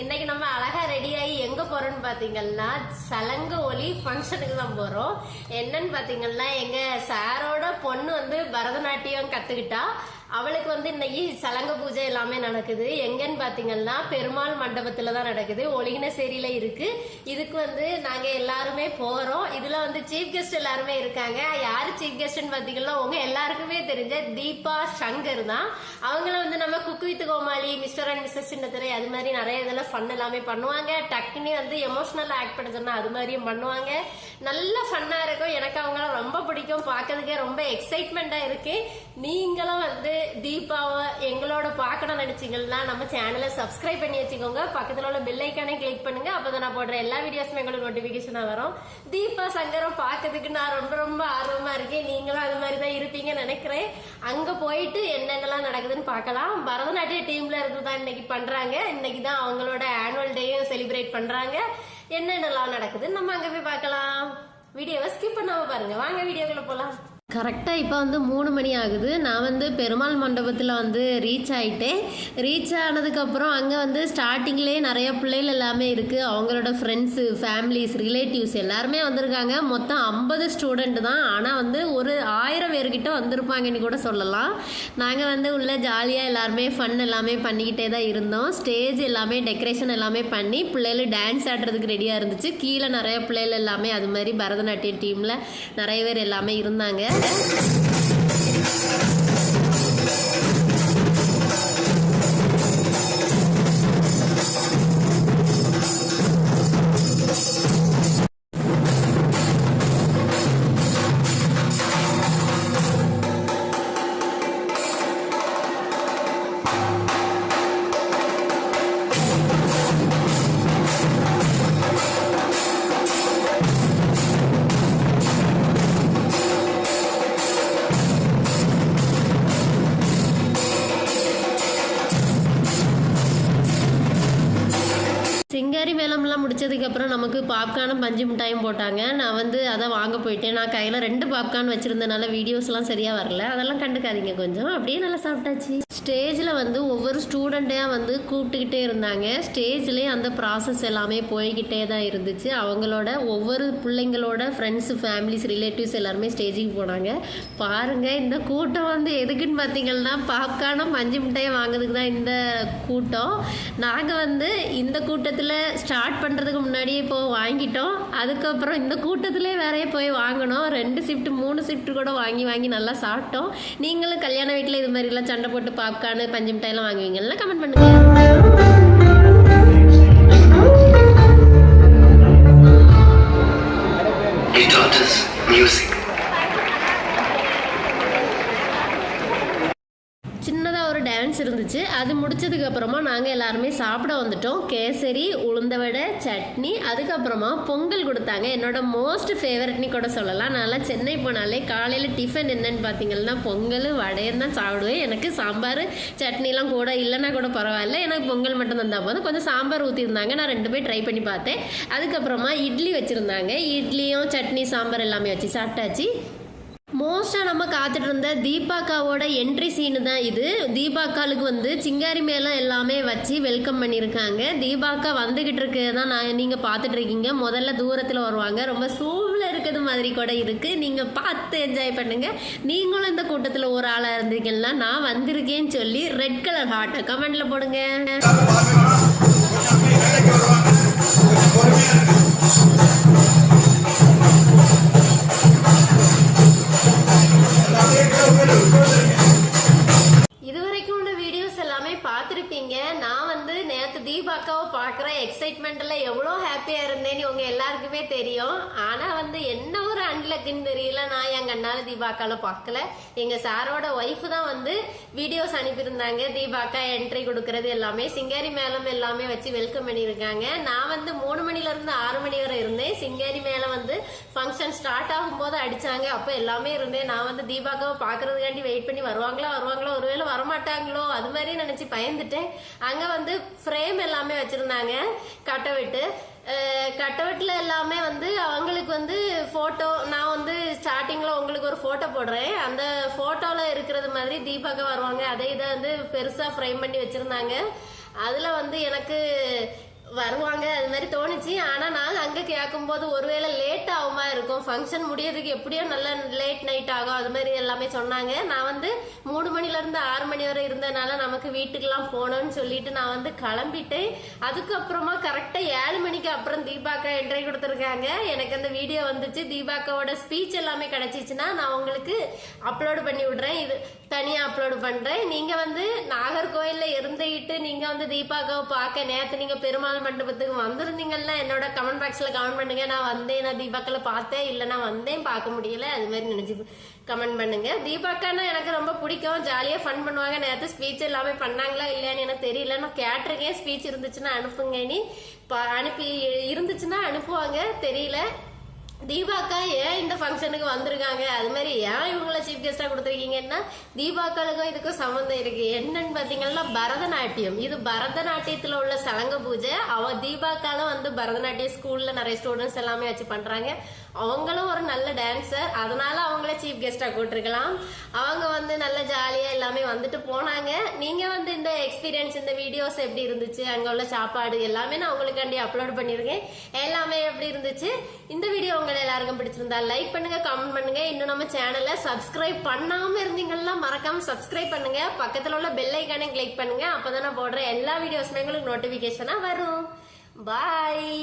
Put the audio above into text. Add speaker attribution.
Speaker 1: இன்னைக்கு நம்ம அழகா ரெடி ஆகி எங்க போறோம்னு பாத்தீங்கன்னா சலங்க ஒலி ஃபங்க்ஷனுக்கு தான் போறோம். என்னன்னு பாத்தீங்கன்னா எங்க சாரோட பொண்ணு வந்து பரதநாட்டியம் கத்துக்கிட்டா. அவளுக்கு வந்து இன்னைக்கு சலங்க பூஜை எல்லாமே நடக்குது. எங்கன்னு பாத்தீங்கன்னா பெருமாள் மண்டபத்துல தான் நடக்குது, ஒலிகினசேரியில இருக்கு. இதுக்கு வந்து நாங்க எல்லாருமே போறோம். இதுல வந்து சீஃப் கெஸ்ட் எல்லாருமே இருக்காங்க. யாரு சீஃப் கெஸ்ட்னு பாத்தீங்கன்னா உங்க எல்லாருக்குமே தெரிஞ்ச தீபா சங்கர் தான். அவங்கள வந்து நம்ம cook with Comali, mister and missus சின்னத்திரை அது மாதிரி நிறைய இதெல்லாம் ஃபன் எல்லாமே பண்ணுவாங்க. டக்குன்னு வந்து எமோஷனல் ஆக்ட் பண்ண சொன்னா அது மாதிரியும் பண்ணுவாங்க. நல்ல ஃபன்னா இருக்கும். எனக்கு அவங்கள ரொம்ப பிடிக்கும், பார்க்கறதுக்கே ரொம்ப எக்ஸைட்மெண்டா இருக்கு. நீங்களும் வந்து தீபாவை எங்களோட பார்க்கணும் நினைச்சீங்கன்னா நம்ம சேனலை சப்ஸ்கிரைப் பண்ணி வச்சுக்கோங்க. பக்கத்துல உள்ள பெல் ஐக்கானே கிளிக் பண்ணுங்க. அப்பதான் நான் போடுற எல்லா வீடியோஸுமே எங்களுக்கு நோட்டிபிகேஷனா வரும். தீபா சங்கரம் பார்க்கறதுக்கு நான் ரொம்ப ரொம்ப ஆர்வமா இருக்கேன். நீங்களும் அது மாதிரி தான் இருப்பீங்கன்னு நினைக்கிறேன். அங்க போயிட்டு என்னென்னலாம் நடக்குதுன்னு பார்க்கலாம். பரதநாட்டிய டீம்ல இருந்து தான் இன்னைக்கு பண்றாங்க. இன்னைக்கு தான் அவங்களோட ஆனுவல் டேயும் செலிப்ரேட் பண்றாங்க. என்னென்னலாம் நடக்குதுன்னு நம்ம அங்க போய் பார்க்கலாம். வீடியோவை ஸ்கிப் பண்ணாம பாருங்க. வாங்க வீடியோக்குள்ள போலாம். கரெக்டாக இப்போ வந்து 3 மணி ஆகுது. நான் வந்து பெருமாள் மண்டபத்தில் வந்து ரீச் ஆகிட்டேன். ரீச் ஆனதுக்கப்புறம் அங்கே வந்து ஸ்டார்டிங்லேயே நிறைய பிள்ளைகள் எல்லாமே இருக்குது. அவங்களோட ஃப்ரெண்ட்ஸு, ஃபேமிலிஸ், ரிலேட்டிவ்ஸ் எல்லாருமே வந்திருக்காங்க. மொத்தம் 50 ஸ்டூடெண்ட் தான். ஆனால் வந்து ஒரு 1000 பேர்கிட்ட வந்திருப்பாங்கன்னு கூட சொல்லலாம். நாங்கள் வந்து உள்ள ஜாலியாக எல்லாருமே ஃபன் எல்லாமே பண்ணிக்கிட்டே தான் இருந்தோம். ஸ்டேஜ் எல்லாமே டெக்கரேஷன் எல்லாமே பண்ணி பிள்ளைகள் டான்ஸ் ஆடுறதுக்கு ரெடியாக இருந்துச்சு. கீழே நிறைய பிள்ளைகள் எல்லாமே அது மாதிரி பரதநாட்டிய டீமில் நிறைய பேர் எல்லாமே இருந்தாங்க. சிங்காரி மேளம்லாம் முடிச்சதுக்கப்புறம் நமக்கு பாப்கார்னும் பஞ்சு மிட்டாயும் போட்டாங்க. நான் வந்து அதை வாங்க போயிட்டேன். நான் கையில் 2 பாப்கார்ன் வச்சுருந்தனால வீடியோஸ்லாம் சரியாக வரல. அதெல்லாம் கண்டுக்காதீங்க கொஞ்சம். அப்படியே நல்லா சாப்பிட்டாச்சு. ஸ்டேஜில் வந்து ஒவ்வொரு ஸ்டூடெண்ட்டையாக வந்து கூப்பிட்டுக்கிட்டே இருந்தாங்க. ஸ்டேஜ்லேயே அந்த ப்ராசஸ் எல்லாமே போய்கிட்டே தான் இருந்துச்சு. அவங்களோட ஒவ்வொரு பிள்ளைங்களோட ஃப்ரெண்ட்ஸு, ஃபேமிலிஸ், ரிலேட்டிவ்ஸ் எல்லாருமே ஸ்டேஜுக்கு போனாங்க. பாருங்கள், இந்த கூட்டம் வந்து எதுக்குன்னு பார்த்தீங்கன்னா பாப்கார்னும் பஞ்சு மிட்டாயும் வாங்குறதுக்கு தான் இந்த கூட்டம். நாங்கள் வந்து இந்த கூட்டத்தில் ஸ்டார்ட் பண்ணுறதுக்கு முன்னாடியே இப்போ வாங்கிட்டோம். அதுக்கப்புறம் இந்த கூட்டத்திலே வேறையே போய் வாங்கினோம். 2 ஷிஃப்ட் 3 ஷிஃப்ட் கூட வாங்கி நல்லா சாப்பிட்டோம். நீங்களும் கல்யாண வீட்டில் இது மாதிரிலாம் சண்டை போட்டு பாப்கார்னு பஞ்சு மிட்டாயெல்லாம் வாங்குவீங்கல்ல? கமெண்ட் பண்ணுங்க. சின்னதாக ஒரு டான்ஸ் இருந்துச்சு. அது முடிச்சதுக்கு அப்புறமா நாங்கள் எல்லாருமே சாப்பிட வந்துட்டோம். கேசரி, உளுந்த வடை, சட்னி, அதுக்கப்புறமா பொங்கல் கொடுத்தாங்க. என்னோட மோஸ்ட் ஃபேவரட்னு கூட சொல்லலாம். நான் சென்னை போனாலே காலையில் டிஃபன் என்னன்னு பார்த்தீங்கன்னா பொங்கல், வடையும் தான் சாப்பிடுவேன். எனக்கு சாம்பார், சட்னிலாம் கூட இல்லைன்னா கூட பரவாயில்ல. எனக்கு பொங்கல் மட்டும் தந்தால் போதும். கொஞ்சம் சாம்பார் ஊற்றிருந்தாங்க. நான் 2 பேர் ட்ரை பண்ணி பார்த்தேன். அதுக்கப்புறமா இட்லி வச்சுருந்தாங்க. இட்லியும் சட்னி, சாம்பார் எல்லாமே வச்சு சாப்பிட்டாச்சு. மோஸ்ட்டாக நம்ம காத்துட்டு இருந்த தீபாக்காவோட என்ட்ரி சீனு தான் இது. தீபாக்காலுக்கு வந்து சிங்காரி மேளம் எல்லாமே வச்சு வெல்கம் பண்ணியிருக்காங்க. தீபாக்கா வந்துக்கிட்டு இருக்கிறது தான் நீங்கள் பார்த்துட்டு இருக்கீங்க. முதல்ல தூரத்தில் வருவாங்க. ரொம்ப சூவில் இருக்கிறது மாதிரி கூட இருக்குது. நீங்கள் பார்த்து என்ஜாய் பண்ணுங்கள். நீங்களும் இந்த கூட்டத்தில் ஒரு ஆளாக இருந்தீங்கன்னா நான் வந்திருக்கேன்னு சொல்லி ரெட் கலர் ஹார்ட்டை கமெண்டில் போடுங்க. இதுவரைக்கும் உள்ள வீடியோஸ் எல்லாமே பார்த்துருப்பீங்க. நான் வந்து நேற்று தீபாக்காவை பார்க்குற எக்ஸைட்மெண்ட்டில் எவ்வளோ ஹாப்பியாக இருந்தேன்னு உங்கள் எல்லாருக்குமே தெரியும். ஆனால் வந்து என்ன ஒரு அன்லக்குன்னு தெரியல, நான் என் கண்ணால் தீபாக்காவில் பார்க்கல. எங்கள் சாரோட ஒய்ஃபு தான் வந்து வீடியோஸ் அனுப்பியிருந்தாங்க. தீபாக்கா என்ட்ரி கொடுக்கறது எல்லாமே, சிங்காரி மேளம் எல்லாமே வச்சு வெல்கம் பண்ணியிருக்காங்க. நான் வந்து 3 மணிலேருந்து 6 மணி வரை இருந்தேன். சிங்காரி மேளம் வந்து ஃபங்க்ஷன் ஸ்டார்ட் ஆகும்போது அடித்தாங்க. அப்போ எல்லாமே இருந்தேன். நான் வந்து தீபாக்காவை பார்க்கறதுக்காண்டி வெயிட் பண்ணி வருவாங்களோ ஒருவேளை வரமாட்டாங்களோ அது மாதிரி நினச்சி பயந்துட்டேன். அங்கே வந்து ஃப்ரேம் எல்லாமே வச்சுருந்தாங்க. கட்டவட்டில் எல்லாமே வந்து அவங்களுக்கு வந்து ஃபோட்டோ, நான் வந்து ஸ்டார்டிங்கில் உங்களுக்கு ஒரு ஃபோட்டோ போடுறேன். அந்த ஃபோட்டோவில் இருக்கிறது மாதிரி தீபாக்கா வருவாங்க. அதை இதை வந்து பெருசாக ஃப்ரேம் பண்ணி வச்சுருந்தாங்க. அதுல வந்து எனக்கு வருவாங்க அது மாதிரி தோணுச்சு. ஆனா நாங்க அங்க கேட்கும்போது ஒருவேளை லேட் ஆகுமா இருக்கும், ஃபங்க்ஷன் முடியறதுக்கு எப்படியோ நல்ல லேட் நைட் ஆகும் அது மாதிரி எல்லாமே சொன்னாங்க. நான் வந்து 3 மணில இருந்து 6 மணி வரை இருந்ததுனால நமக்கு வீட்டுக்கெல்லாம் போகணும்னு சொல்லிட்டு நான் வந்து கிளம்பிட்டேன். அதுக்கப்புறமா கரெக்டா 7 மணிக்கு அப்புறம் தீபாக்கா என்ட்ரி கொடுத்துருக்காங்க. எனக்கு அந்த வீடியோ வந்துச்சு. தீபாக்காவோட ஸ்பீச் எல்லாமே கிடைச்சிச்சுன்னா நான் உங்களுக்கு அப்லோடு பண்ணி விடுறேன். இது தனியா அப்லோடு பண்றேன். நீங்க வந்து நாகர்கோயில்ல இருந்துகிட்டு நீங்க வந்து தீபாக்காவை பார்க்க நேத்து நீங்க பெருமாள் மண்டபத்துக்கு வந்திருந்தீங்கன்னா என்னோட கமெண்ட் பாக்ஸ்ல கமெண்ட் பண்ணுங்க. நான் வந்தேன், நான் தீபாக்களை பார்த்தேன், இல்ல நான் வந்தேன் பார்க்க முடியல அது மாதிரி நினைச்சு கமெண்ட் பண்ணுங்க. தீபாக்கானா எனக்கு ரொம்ப பிடிக்கும், ஜாலியா ஃபன் பண்ணுவாங்க. நேற்று ஸ்பீச் எல்லாமே பண்ணாங்களா இல்லையான்னு எனக்கு தெரியல. நான் கேட்டிருக்கேன், ஸ்பீச் இருந்துச்சுன்னா அனுப்புங்க. நீ அனுப்பி இருந்துச்சுன்னா அனுப்புவாங்க, தெரியல. தீபாக்கா ஏன் இந்த ஃபங்க்ஷனுக்கு வந்திருக்காங்க, அது மாதிரி ஏன் இவங்கள சீஃப் கெஸ்டா கொடுத்துருக்கீங்கன்னா தீபாக்களுக்கும் இதுக்கும் சம்மந்தம் இருக்கு. என்னன்னு பாத்தீங்கன்னா பரதநாட்டியம். இது பரதநாட்டியத்துல உள்ள சலங்க பூஜை. தீபாக்காலும் வந்து பரதநாட்டிய ஸ்கூல்ல நிறைய ஸ்டூடெண்ட்ஸ் எல்லாமே வச்சு பண்றாங்க. அவங்களும் ஒரு நல்ல டான்சர், அதனால அவங்கள சீஃப் கெஸ்டா கூட்டிருக்கலாம். அவங்க வந்து நல்ல ஜாலியா எல்லாமே வந்துட்டு போனாங்க. நீங்க வந்து இந்த எக்ஸ்பீரியன்ஸ், இந்த வீடியோஸ் எப்படி இருந்துச்சு, அங்க உள்ள சாப்பாடு எல்லாமே நான் உங்களுக்காண்டி அப்லோட் பண்ணிருக்கேன். எல்லாமே எப்படி இருந்துச்சு, இந்த வீடியோ உங்களை எல்லாருக்கும் பிடிச்சிருந்தா லைக் பண்ணுங்க, கமெண்ட் பண்ணுங்க. இன்னும் நம்ம சேனலை சப்ஸ்கிரைப் பண்ணாம இருந்தீங்கன்னா மறக்காம சப்ஸ்கிரைப் பண்ணுங்க. பக்கத்துல உள்ள பெல் ஐக்கானே கிளிக் பண்ணுங்க. அப்பதான் நான் போடுற எல்லா வீடியோஸுமே உங்களுக்கு நோட்டிபிகேஷனா வரும். பாய்.